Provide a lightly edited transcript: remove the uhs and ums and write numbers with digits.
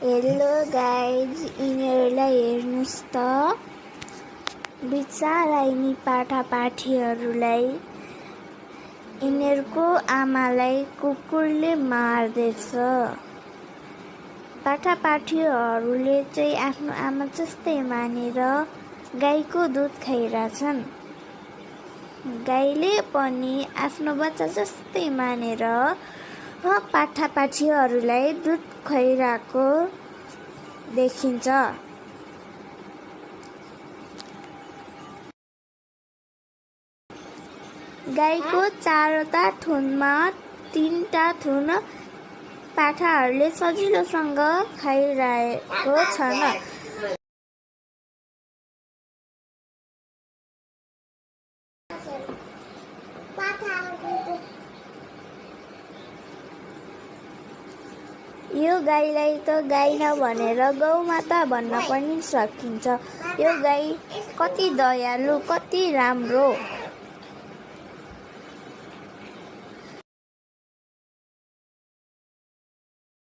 Hello guys, यिनीहरूलाई हेर्नुहोस् त, बिचारा यिनी पाठापाठीहरूलाई यिनीहरूको आमालाई कुकुरले मार्दैछ। पाठापाठीहरूले चाहिँ आफ्नो आमा जस्तै मानेर गाईको दुध खाइरहेछन्। गाईले पनि आफ्नो बच्चा जस्तै मानेर पाठापाठीहरूलाई दुध खुवाइरहेको देखिन्छ। गाईको 4वटा थुनमा 3टा थुन पाठाहरूले सजिलोसँग खाइरहेको छन्। यो गाईलाई त गाई नभनेर गौमाता भन्न पनि सकिन्छ। यो गाई कति दयालु, कति राम्रो।